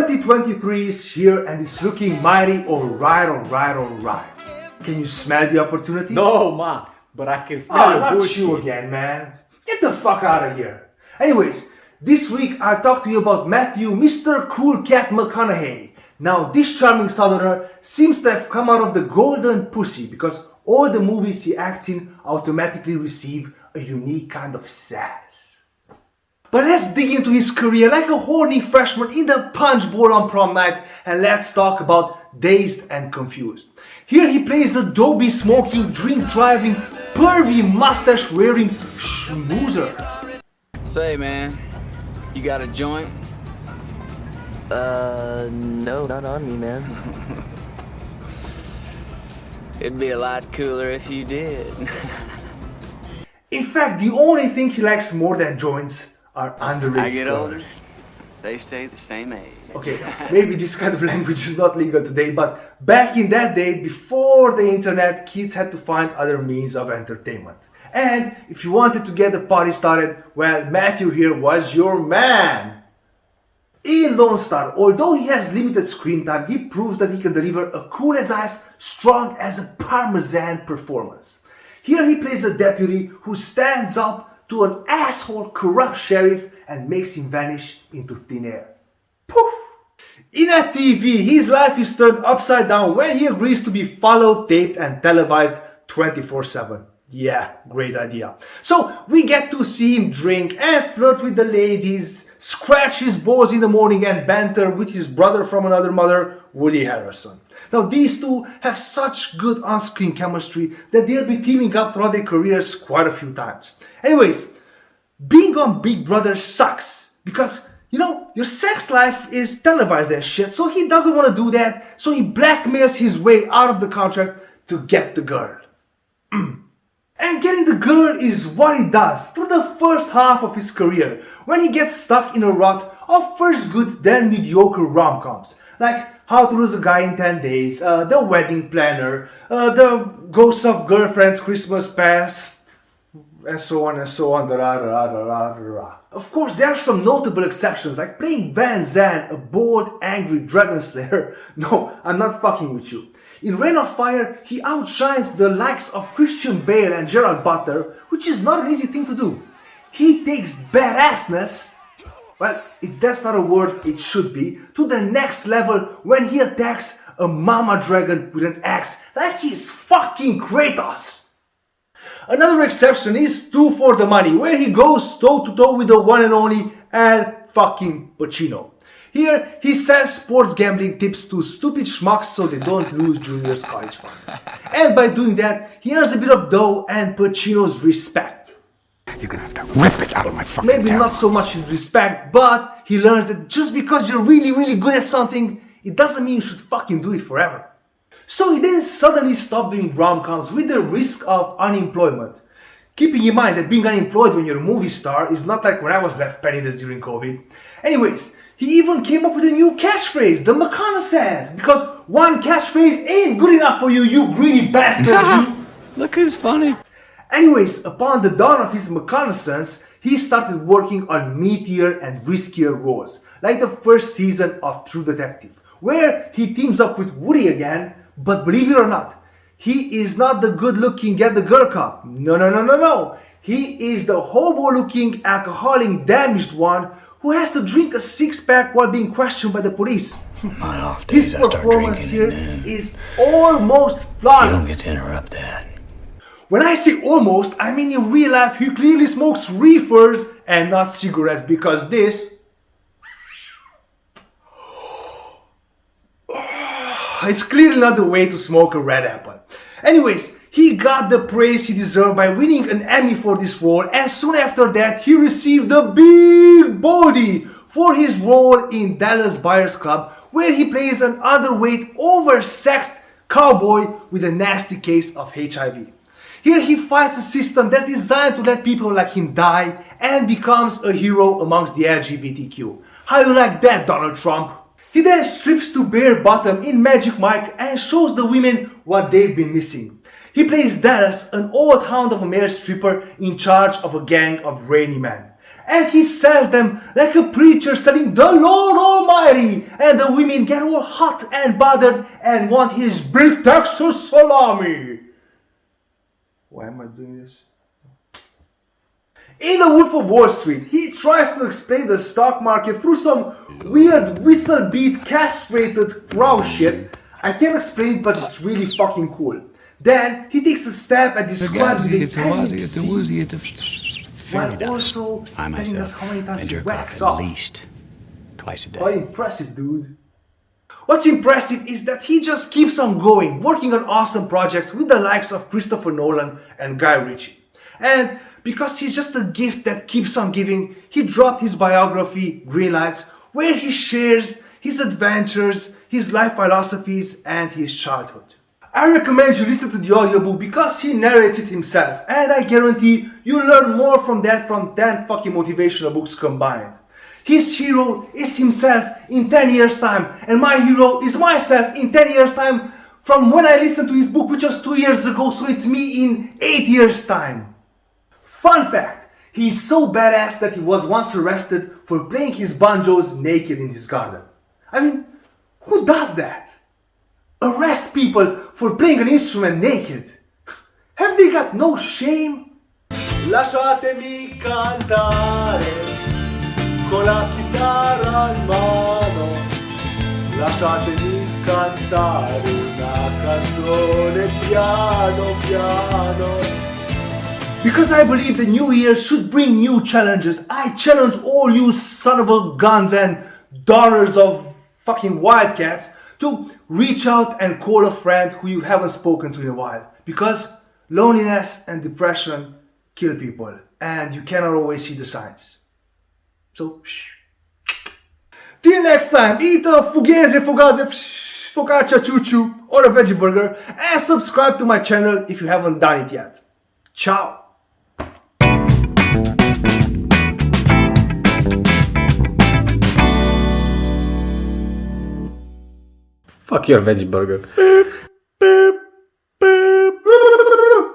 2023 is here and it's looking mighty alright. Can you smell the opportunity? No, ma, but I can smell your not bullshit. you again, man. Get the fuck out of here. Anyways, this week I'll talk to you about Matthew, Mr. Cool Cat McConaughey. Now, this charming southerner seems to have come out of the golden pussy because all the movies he acts in automatically receive a unique kind of sass. But let's dig into his career like a horny freshman in the punch bowl on prom night and let's talk about Dazed and Confused. Here he plays a doby smoking, drink driving, pervy mustache wearing schmoozer. Say man, you got a joint? No, not on me, man. It'd be a lot cooler if you did. In fact, the only thing he likes more than joints are underage I get girls. older, they stay the same age. Okay, maybe this kind of language is not legal today, but back in that day, before the internet, kids had to find other means of entertainment. And if you wanted to get the party started, well, Matthew here was your man. In Lone Star, although he has limited screen time, he proves that he can deliver a cool as ice, strong as a parmesan performance. Here he plays a deputy who stands up to an asshole corrupt sheriff and makes him vanish into thin air. Poof! In a TV, his life is turned upside down when he agrees to be followed, taped and televised 24/7. Yeah, great idea. So we get to see him drink and flirt with the ladies, scratch his balls in the morning and banter with his brother from another mother, Woody Harrelson. Now these two have such good on-screen chemistry that they'll be teaming up throughout their careers quite a few times. Anyways, being on Big Brother sucks because, you know, your sex life is televised and shit, so he doesn't want to do that, so he blackmails his way out of the contract to get the girl. And getting the girl is what he does through the first half of his career, when he gets stuck in a rut of first good then mediocre rom-coms, like How to Lose a Guy in 10 Days, The Wedding Planner, The Ghosts of Girlfriend's Christmas Past, and so on and so on. Of course, there are some notable exceptions, like playing Van Zandt, a bold, angry dragon slayer. No, I'm not fucking with you. In Reign of Fire, he outshines the likes of Christian Bale and Gerard Butler, which is not an easy thing to do. He takes badassness, well, if that's not a word, it should be, to the next level when he attacks a mama dragon with an axe like he's fucking Kratos. Another exception is Two for the Money, where he goes toe to toe with the one and only Al fucking Pacino. Here, he sells sports gambling tips to stupid schmucks so they don't lose Junior's college fund. And by doing that, he earns a bit of dough and Pacino's respect. You're gonna have to rip it out of my fucking Maybe not talons. so much his respect, but he learns that just because you're really good at something, it doesn't mean you should fucking do it forever. So he then suddenly stopped doing rom-coms with the risk of unemployment. Keeping in mind that being unemployed when you're a movie star is not like when I was left penniless during COVID. Anyways, he even came up with a new catchphrase, the McConaissance, because one catchphrase ain't good enough for you, you greedy bastard. Look who's funny. Anyways, upon the dawn of his McConaissance, he started working on meatier and riskier roles, like the first season of True Detective, where he teams up with Woody again, but believe it or not, he is not the good-looking get-the-girl cop. No. He is the hobo-looking, alcoholic, damaged one who has to drink a six-pack while being questioned by the police. On off His days I start performance drinking here at noon. is almost You flawless. don't get to interrupt that. When I say almost, I mean in real life he clearly smokes reefers and not cigarettes, because this is clearly not the way to smoke a red apple. Anyways, he got the praise he deserved by winning an Emmy for this role, and soon after that he received a big baldy for his role in Dallas Buyers Club, where he plays an underweight, oversexed cowboy with a nasty case of HIV. Here he fights a system that's designed to let people like him die and becomes a hero amongst the LGBTQ. How you like that, Donald Trump? He then strips to bare bottom in Magic Mike and shows the women what they've been missing. He plays Dallas, an old hound of a male stripper in charge of a gang of rainy men. And he sells them like a preacher selling the Lord Almighty. And the women get all hot and bothered and want his big Texas salami. Why am I doing this? In The Wolf of Wall Street, he tries to explain the stock market through some weird whistle beat castrated crow shit. I can't explain it, but it's really fucking cool. Then he takes a step and describes the while also I telling us how many myself times and he jerk whacks off off. at least twice a day. Quite impressive, dude. What's impressive is that he just keeps on going, working on awesome projects with the likes of Christopher Nolan and Guy Ritchie. And because he's just a gift that keeps on giving, he dropped his biography, Green Lights, where he shares his adventures, his life philosophies, and his childhood. I recommend you listen to the audiobook because he narrates it himself, and I guarantee you'll learn more from that from 10 fucking motivational books combined. His hero is himself in 10 years' time, and my hero is myself in 10 years' time from when I listened to his book, which was 2 years ago, so it's me in 8 years' time. Fun fact, he's so badass that he was once arrested for playing his banjos naked in his garden. I mean, who does that? Arrest people for playing an instrument naked. Have they got no shame? Lasciatemi cantare con la chitarra in mano. Lasciatemi cantare una canzone piano piano. Because I believe the new year should bring new challenges, I challenge all you son of a guns and daughters of fucking wildcats to reach out and call a friend who you haven't spoken to in a while. Because loneliness and depression kill people, and you cannot always see the signs. So, till next time, eat a fugazi, focaccia choo-choo, or a veggie burger, and subscribe to my channel if you haven't done it yet. Ciao! Fuck your veggie burger.